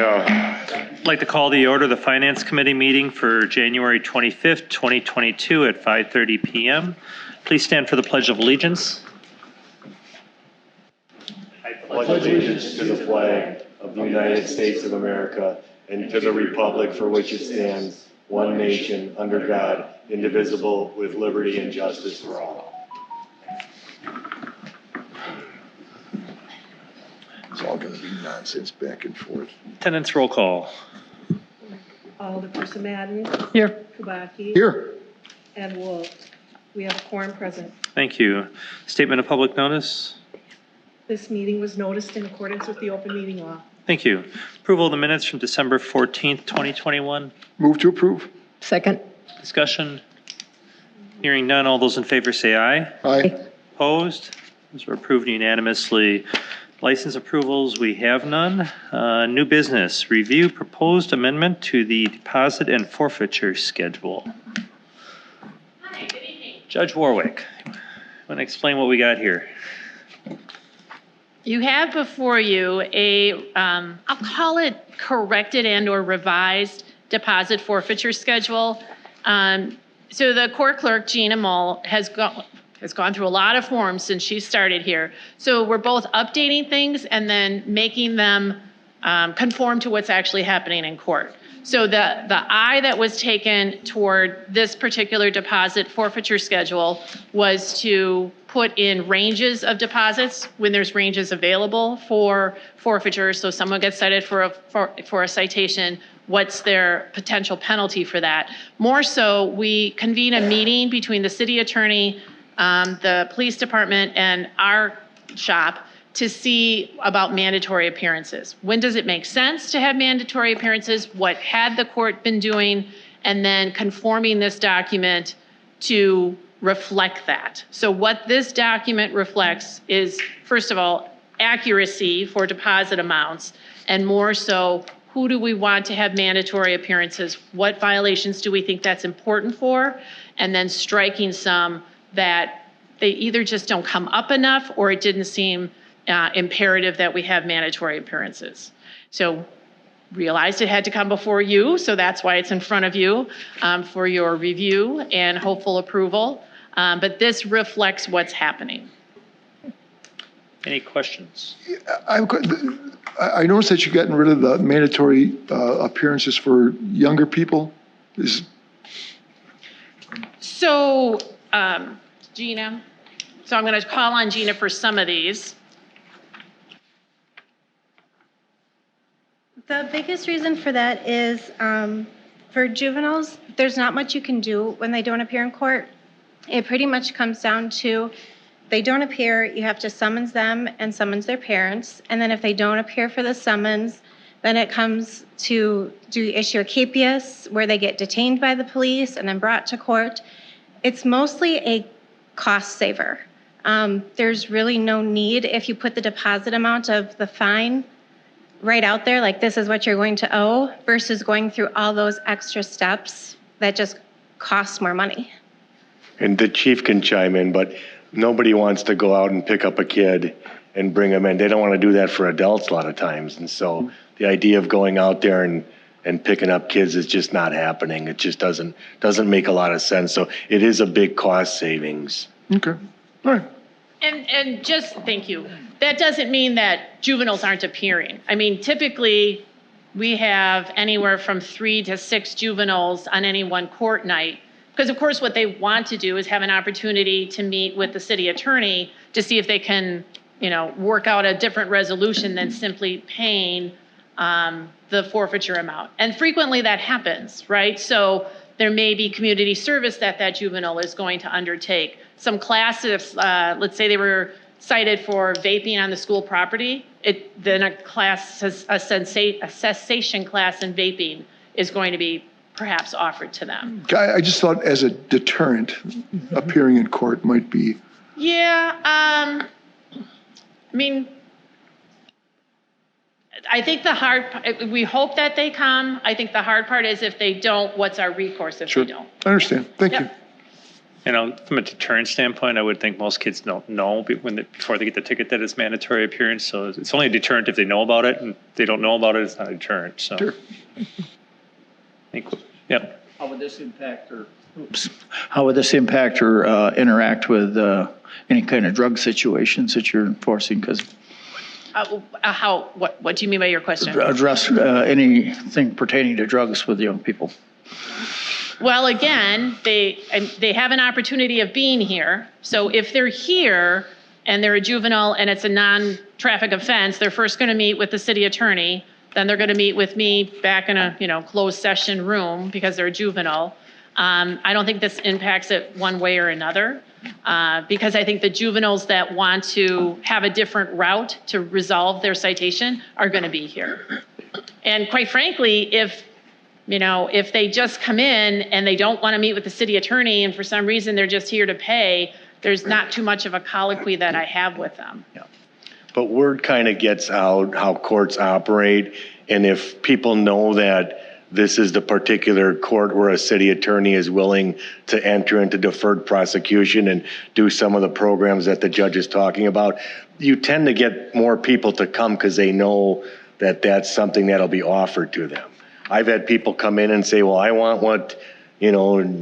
I'd like to call to order the Finance Committee meeting for January 25th, 2022 at 5:30 p.m. Please stand for the Pledge of Allegiance. I pledge allegiance to the flag of the United States of America and to the republic for which it stands, one nation, under God, indivisible, with liberty and justice for all. It's all going to be nonsense back and forth. Attendance roll call. Alderperson Madden. Here. Kubaki. Here. And Wolf. We have a quorum present. Thank you. Statement of public notice. This meeting was noticed in accordance with the open meeting law. Thank you. Approval of the minutes from December 14th, 2021. Move to approve. Second. Discussion. Hearing none. All those in favor say aye. Aye. Opposed? Those were approved unanimously. License approvals, we have none. New business, review proposed amendment to the deposit and forfeiture schedule. Hi, good evening. Judge Warwick, want to explain what we got here? You have before you a, I'll call it corrected and or revised deposit forfeiture schedule. So the court clerk, Gina Mull, has gone through a lot of forms since she started here. So we're both updating things and then making them conform to what's actually happening in court. So the eye that was taken toward this particular deposit forfeiture schedule was to put in ranges of deposits when there's ranges available for forfeiture. So someone gets cited for a citation, what's their potential penalty for that? More so, we convene a meeting between the city attorney, the police department, and our shop to see about mandatory appearances. When does it make sense to have mandatory appearances? What had the court been doing? And then conforming this document to reflect that. So what this document reflects is, first of all, accuracy for deposit amounts, and more so, who do we want to have mandatory appearances? What violations do we think that's important for? And then striking some that they either just don't come up enough or it didn't seem imperative that we have mandatory appearances. So realized it had to come before you, so that's why it's in front of you for your review and hopeful approval. But this reflects what's happening. Any questions? I noticed that you've gotten rid of the mandatory appearances for younger people. So, Gina, so I'm going to call on Gina for some of these. The biggest reason for that is for juveniles, there's not much you can do when they don't appear in court. It pretty much comes down to they don't appear, you have to summons them and summons their parents. And then if they don't appear for the summons, then it comes to issue a capias where they get detained by the police and then brought to court. It's mostly a cost saver. There's really no need if you put the deposit amount of the fine right out there, like this is what you're going to owe, versus going through all those extra steps that just cost more money. And the chief can chime in, but nobody wants to go out and pick up a kid and bring them in. They don't want to do that for adults a lot of times. And so the idea of going out there and picking up kids is just not happening. It just doesn't make a lot of sense. So it is a big cost savings. Okay. All right. And just, thank you. That doesn't mean that juveniles aren't appearing. I mean, typically we have anywhere from 3 to 6 juveniles on any one court night. Because of course what they want to do is have an opportunity to meet with the city attorney to see if they can, work out a different resolution than simply paying the forfeiture amount. And frequently that happens, right? So there may be community service that juvenile is going to undertake. Some classes, let's say they were cited for vaping on the school property, then a cessation class in vaping is going to be perhaps offered to them. I just thought as a deterrent, appearing in court might be. Yeah, I mean, I think we hope that they come. I think the hard part is if they don't, what's our recourse if Sure. they don't? I understand. Thank you. From a deterrent standpoint, I would think most kids don't know before they get the ticket that it's mandatory appearance. So it's only a deterrent if they know about it, and if they don't know about it, it's not a deterrent. So. Sure. Yep. How would this impact or interact with any kind of drug situations that you're enforcing? Because what do you mean by your question? address anything pertaining to drugs with young people. Well, again, they have an opportunity of being here. So if they're here and they're a juvenile and it's a non-traffic offense, they're first going to meet with the city attorney. Then they're going to meet with me back in a closed session room because they're a juvenile. I don't think this impacts it one way or another because I think the juveniles that want to have a different route to resolve their citation are going to be here. And quite frankly, if they just come in and they don't want to meet with the city attorney and for some reason they're just here to pay, there's not too much of a colloquy that I have with them. Yeah. But word kind of gets out how courts operate, and if people know that this is the particular court where a city attorney is willing to enter into deferred prosecution and do some of the programs that the judge is talking about, you tend to get more people to come because they know that that's something that'll be offered to them. I've had people come in and say, well, I want what,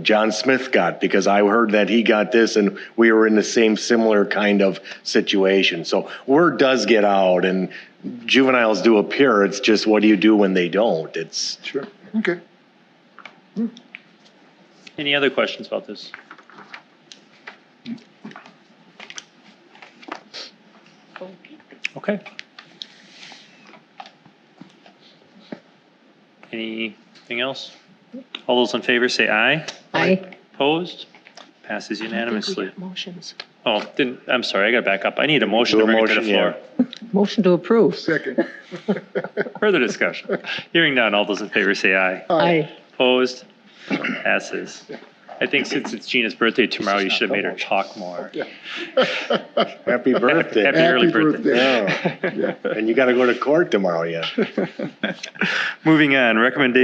John Smith got because I heard that he got this and we were in the same similar kind of situation. So word does get out and juveniles do appear. It's just, what do you do when they don't? It's Sure. Okay. Any other questions about this? Okay. Anything else? All those in favor say aye. Aye. Opposed? Passes unanimously. Motions. Oh, I'm sorry, I got to back up. I need a motion to bring it to the floor. Motion to approve. Second. Further discussion. Hearing none, all those in favor say aye. Aye. Opposed? Passes. I think since it's Gina's birthday tomorrow, you should have made her talk more. happy birthday. Happy early birthday. Yeah. And you got to go to court tomorrow yet. Moving on, recommend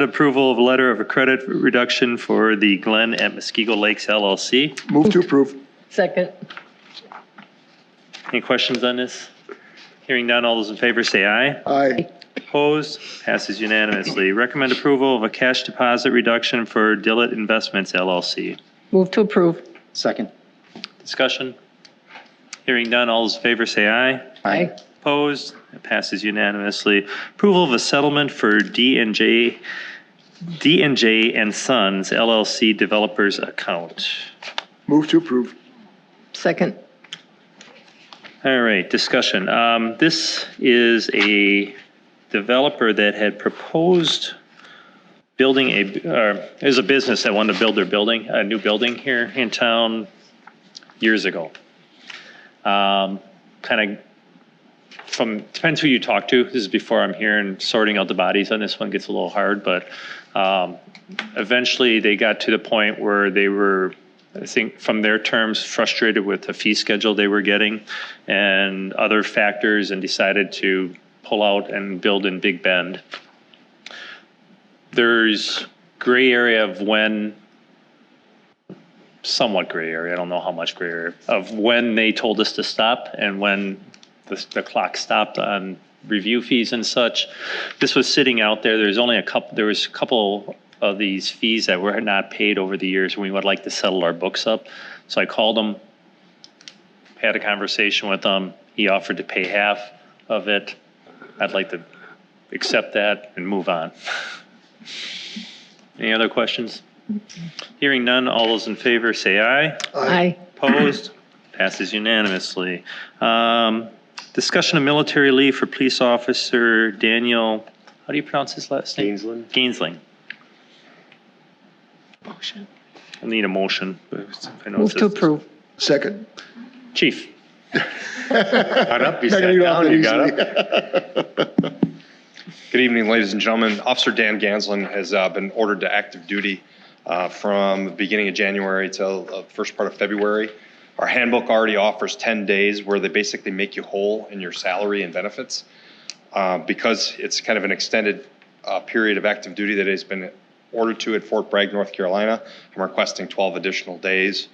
approval of a letter of a credit reduction for the Glen at Muskego Lakes LLC. Move to approve. Second. Any questions on this? Hearing none, all those in favor say aye. Aye. Opposed? Passes unanimously. Recommend approval of a cash deposit reduction for Dillett Investments LLC. Move to approve. Second. Discussion? Hearing none, all those in favor say aye. Aye. Opposed? It passes unanimously. Approval of a settlement for D&J and Sons LLC developers account. Move to approve. Second. All right, discussion. This is a developer that had proposed building is a business that wanted to build a new building here in town years ago. Kind of depends who you talk to. This is before I'm here, and sorting out the bodies on this one gets a little hard, but eventually they got to the point where they were, I think from their terms, frustrated with the fee schedule they were getting and other factors, and decided to pull out and build in Big Bend. There's gray area of when, somewhat gray area, I don't know how much gray area, of when they told us to stop and when the clock stopped on review fees and such. This was sitting out there. There was a couple of these fees that were not paid over the years, and we would like to settle our books up. So I called him, had a conversation with him. He offered to pay half of it. I'd like to accept that and move on. Any other questions? Hearing none, all those in favor say aye. Aye. Opposed? Passes unanimously. Discussion of military leave for police officer Daniel, how do you pronounce his last name? Gainsling. Motion. I need a motion. Move to approve. Second. Chief. Got up, you sat down, you got up. Good evening, ladies and gentlemen. Officer Dan Ganslin has been ordered to active duty from the beginning of January till the first part of February. Our handbook already offers 10 days where they basically make you whole in your salary and benefits. Because it's kind of an extended period of active duty that he's been ordered to at Fort Bragg, North Carolina. I'm requesting 12 additional days.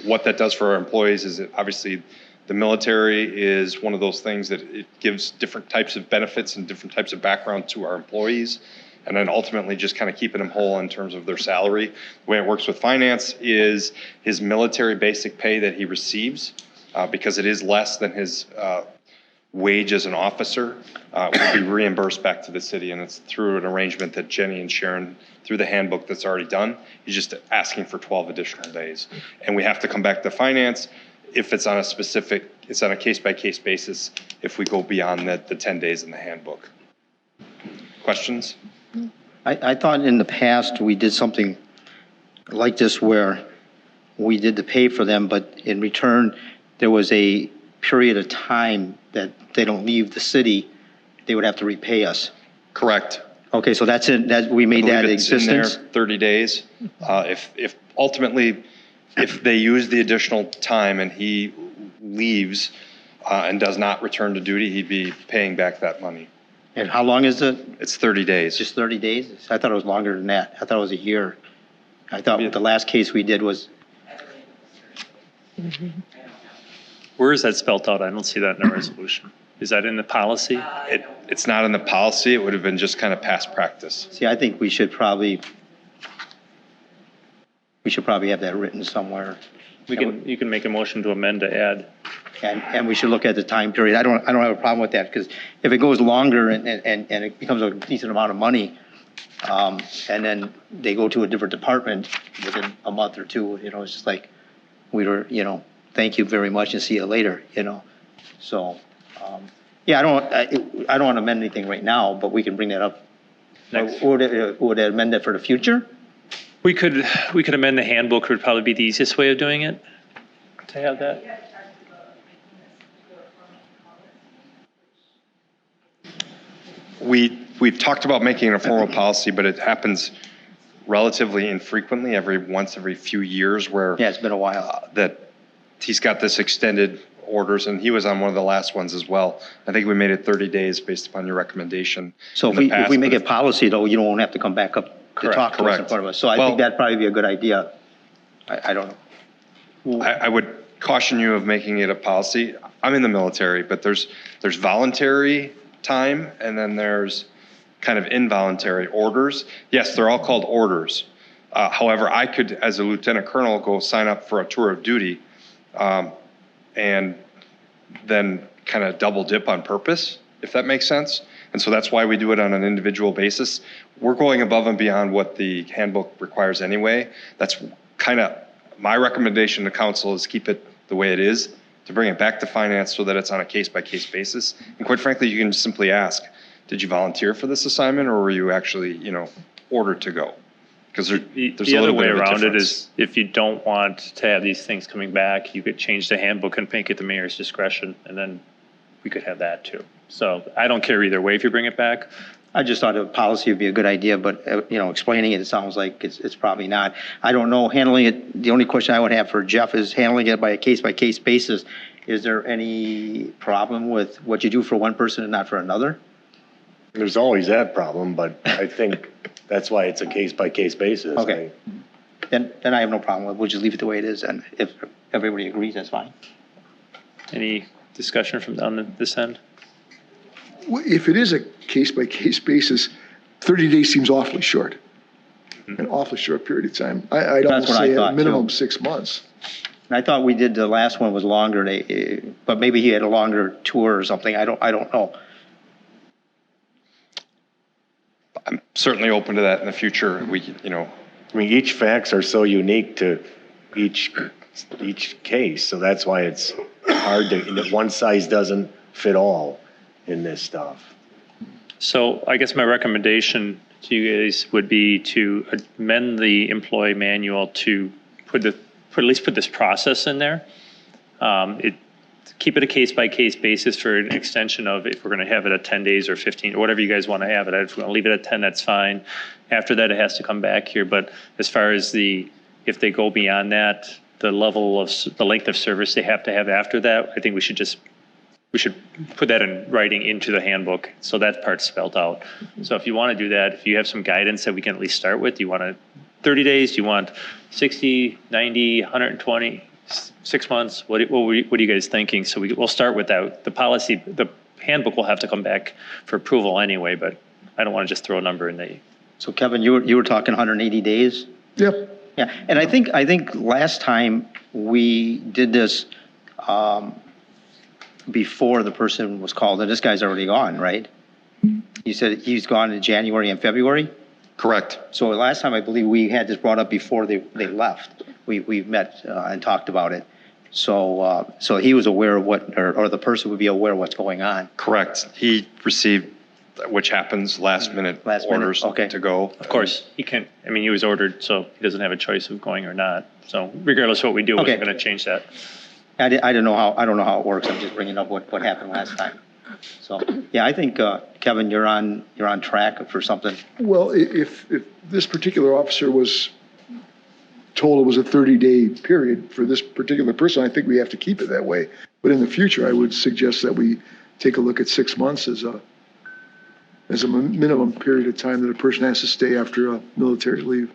What that does for our employees is that obviously the military is one of those things that it gives different types of benefits and different types of background to our employees, and then ultimately just kind of keeping them whole in terms of their salary. The way it works with finance is his military basic pay that he receives, because it is less than his wage as an officer, will be reimbursed back to the city, and it's through an arrangement that Jenny and Sharon, through the handbook that's already done. He's just asking for 12 additional days. And we have to come back to finance if it's on a specific, it's on a case-by-case basis if we go beyond the 10 days in the handbook. Questions? I thought in the past we did something like this where we did the pay for them, but in return, there was a period of time that they don't leave the city, they would have to repay us. Correct. Okay, so that's it, that we made that It's in there existence? 30 days. If ultimately, if they use the additional time and he leaves and does not return to duty, he'd be paying back that money. And how long is it? It's 30 days. Just 30 days? I thought it was longer than that. I thought it was a year. I thought the last case we did was, Where is that spelled out? I don't see that in the resolution. Is that in the policy? It's not in the policy. It would have been just kind of past practice. see, I think we should probably have that written somewhere. You can make a motion to amend to add. And we should look at the time period. I don't have a problem with that, because if it goes longer and it becomes a decent amount of money, and then they go to a different department within a month or two, it's just like, we were, thank you very much and see you later, So, yeah, I don't want to amend anything right now, but we can bring that up. Next. Would it amend that for the future? We could amend the handbook, would probably be the easiest way of doing it, to have that. We've talked about making it a formal policy, but it happens relatively infrequently, once every few years, where Yeah, it's been a while. that he's got this extended orders, and he was on one of the last ones as well. I think we made it 30 days based upon your recommendation. So in the if past, we make but it policy, though, you don't have to come back up to talk to us in Correct. front of us. So I Well- think that'd probably be a good idea. I don't know. I would caution you of making it a policy. I'm in the military, but there's voluntary time, and then there's kind of involuntary orders. Yes, they're all called orders. However, I could, as a lieutenant colonel, go sign up for a tour of duty, and then kind of double dip on purpose, if that makes sense. And so that's why we do it on an individual basis. We're going above and beyond what the handbook requires anyway. That's kind of my recommendation to council, is keep it the way it is, to bring it back to finance so that it's on a case-by-case basis. And quite frankly, you can simply ask, did you volunteer for this assignment, or were you actually, ordered to go? Because there's The a little other way bit of a around it difference. is, if you don't want to have these things coming back, you could change the handbook and make it the mayor's discretion, and then we could have that too. So I don't care either way if you bring it back. I just thought a policy would be a good idea, but, explaining it sounds like it's probably not. I don't know, handling it, the only question I would have for Jeff is handling it by a case-by-case basis. Is there any problem with what you do for one person and not for another? There's always that problem, but I think that's why it's a case-by-case basis. Okay. Then I have no problem with it. We'll just leave it the way it is, and if everybody agrees, that's fine. Any discussion from on this end? If it is a case-by-case basis, 30 days seems awfully short. An awfully short period of time. I'd almost what I say thought, at minimum too. 6 months. And I thought we did, the last one was longer, but maybe he had a longer tour or something. I don't know. I'm certainly open to that in the future. I mean, each facts are so unique to each case, so that's why it's hard that one size doesn't fit all in this stuff. So I guess my recommendation to you guys would be to amend the employee manual to at least put this process in there. Keep it a case-by-case basis for an extension of, if we're going to have it at 10 days or 15, or whatever you guys want to have it. If we're going to leave it at 10, that's fine. After that, it has to come back here. But as far as if they go beyond that, the length of service they have to have after that, I think we should just we should put that in writing into the handbook, so that part's spelled out. So if you want to do that, if you have some guidance that we can at least start with, do you want 30 days, do you want 60, 90, 120, 6 months? What are you guys thinking? So we'll start with that. The policy, the handbook will have to come back for approval anyway, but I don't want to just throw a number in there. So Kevin, you were talking 180 days? Yep. Yeah, and I think last time we did this before the person was called, and this guy's already gone, right? You said he's gone in January and February? Correct. So last time, I believe we had this brought up before they left. We met and talked about it. So he was aware of what, or the person would be aware of what's going on. Correct. He received, which happens, last minute orders okay. to go. Of course, he can't, I mean, he was ordered, so he doesn't have a choice of going or not. So regardless of what we do, we're Okay. going to change that. I don't know how it works. I'm just bringing up what happened last time. So, yeah, I think, Kevin, you're on track for something. Well, if this particular officer was told it was a 30-day period for this particular person, I think we have to keep it that way. But in the future, I would suggest that we take a look at 6 months as a minimum period of time that a person has to stay after a military leave.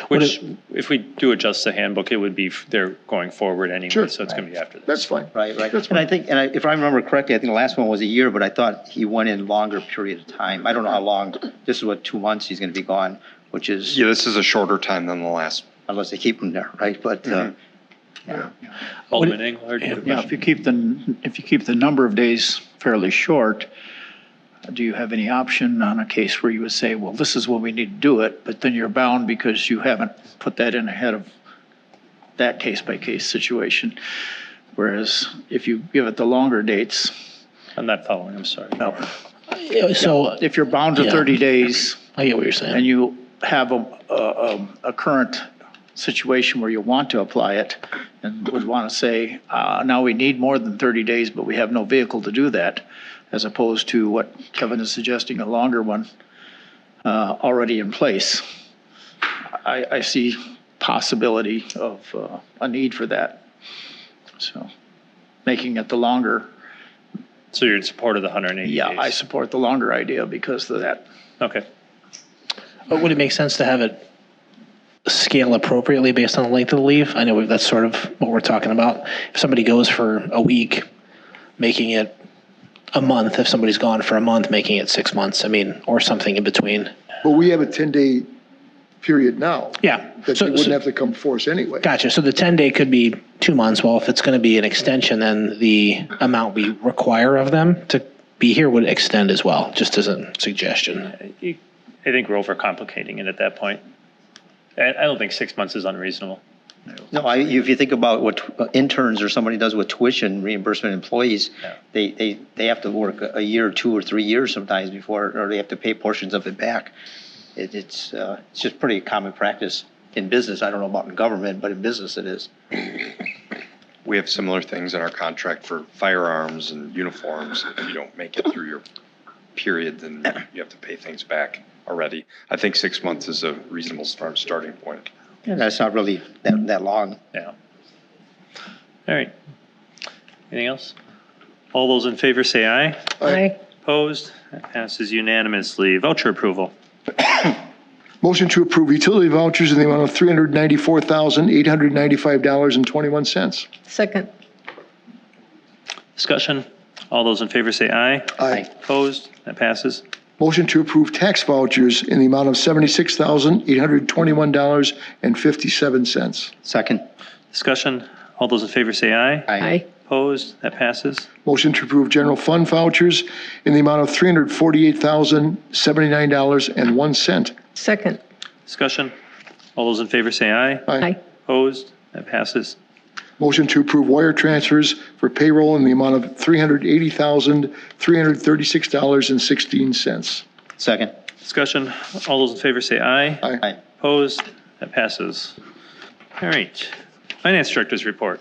Which, if we do adjust the handbook, it would be, they're going forward anyway, Sure. so it's going to be after that. That's fine. Right. That's And I think, if I remember correctly, I think the last one was a year, but I thought he went in longer period of time. I don't know how long. This is what, 2 months he's going to be gone, which is, Yeah, this is a shorter time than the last. unless they keep him there, right? But, Alderman Engelhardt, you had a Yeah, question? if you keep the number of days fairly short, do you have any option on a case where you would say, well, this is when we need to do it, but then you're bound because you haven't put that in ahead of that case-by-case situation? Whereas if you give it the longer dates, I'm not following, I'm sorry. So, if you're bound to Yeah. 30 days I get what you're saying. and you have a current situation where you want to apply it and would want to say, now we need more than 30 days, but we have no vehicle to do that, as opposed to what Kevin is suggesting, a longer one already in place. I see possibility of a need for that. So making it the longer, So you're in support of the 180 days? yeah, I support the longer idea because of that. Okay. But would it make sense to have it scale appropriately based on the length of the leave? I know that's sort of what we're talking about. If somebody goes for a week, making it a month. If somebody's gone for a month, making it 6 months. I mean, or something in between. But we have a 10-day period now. Yeah. That they wouldn't have to come before us anyway. Gotcha. So the 10-day could be 2 months. Well, if it's going to be an extension, then the amount we require of them to be here would extend as well, just as a suggestion. I think we're overcomplicating it at that point. I don't think 6 months is unreasonable. no, if you think about what interns or somebody does with tuition reimbursement employees, they have to work a year, 2 or 3 years sometimes before, or they have to pay portions of it back. It's just pretty common practice in business. I don't know about in government, but in business it is. We have similar things in our contract for firearms and uniforms. If you don't make it through your period, then you have to pay things back already. I think 6 months is a reasonable starting point. And that's not really that long. Yeah. All right. Anything else? All those in favor say aye. Aye. Opposed? That passes unanimously. Voucher approval. Motion to approve utility vouchers in the amount of $394,895.21. Second. Discussion. All those in favor say aye. Aye. Opposed? That passes. Motion to approve tax vouchers in the amount of $76,821.57. Second. Discussion. All those in favor say aye. Aye. Opposed? That passes. Motion to approve general fund vouchers in the amount of $348,079.01. Second. Discussion. All those in favor say aye. Aye. Opposed? That passes. Motion to approve wire transfers for payroll in the amount of $380,336.16. Second. Discussion. All those in favor say aye. Aye. Opposed? That passes. All right. Finance Director's report.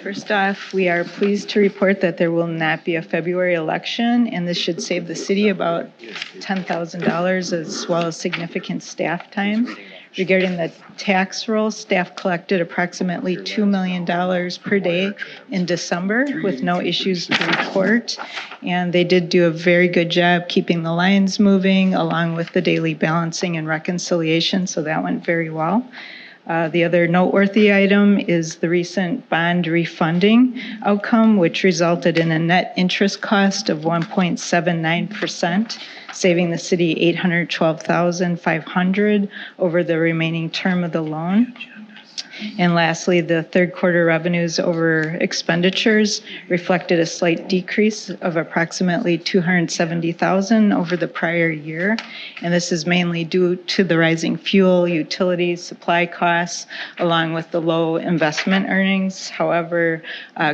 First off, we are pleased to report that there will not be a February election, and this should save the city about $10,000 as well as significant staff time. Regarding the tax roll, staff collected approximately $2 million per day in December with no issues to report. And they did do a very good job keeping the lines moving along with the daily balancing and reconciliation, so that went very well. The other noteworthy item is the recent bond refunding outcome, which resulted in a net interest cost of 1.79%, saving the city $812,500 over the remaining term of the loan. And lastly, the third quarter revenues over expenditures reflected a slight decrease of approximately $270,000 over the prior year. And this is mainly due to the rising fuel, utilities, supply costs, along with the low investment earnings. However,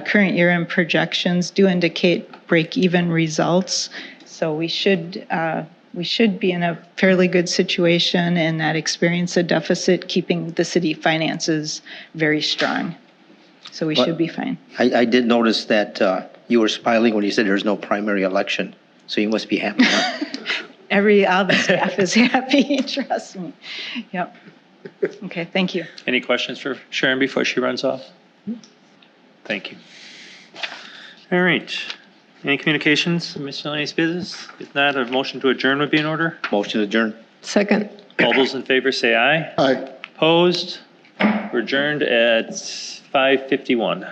current year-end projections do indicate break-even results. So we should be in a fairly good situation and not experience a deficit, keeping the city finances very strong. So we should be fine. I did notice that you were smiling when you said there's no primary election, so you must be happy now. All the staff is happy, trust me. Yep. Okay, thank you. Any questions for Sharon before she runs off? Thank you. All right. Any communications, miscellaneous business? If not, a motion to adjourn would be in order. Motion adjourned. Second. All those in favor say aye. Aye. Opposed? We're adjourned at 5:51.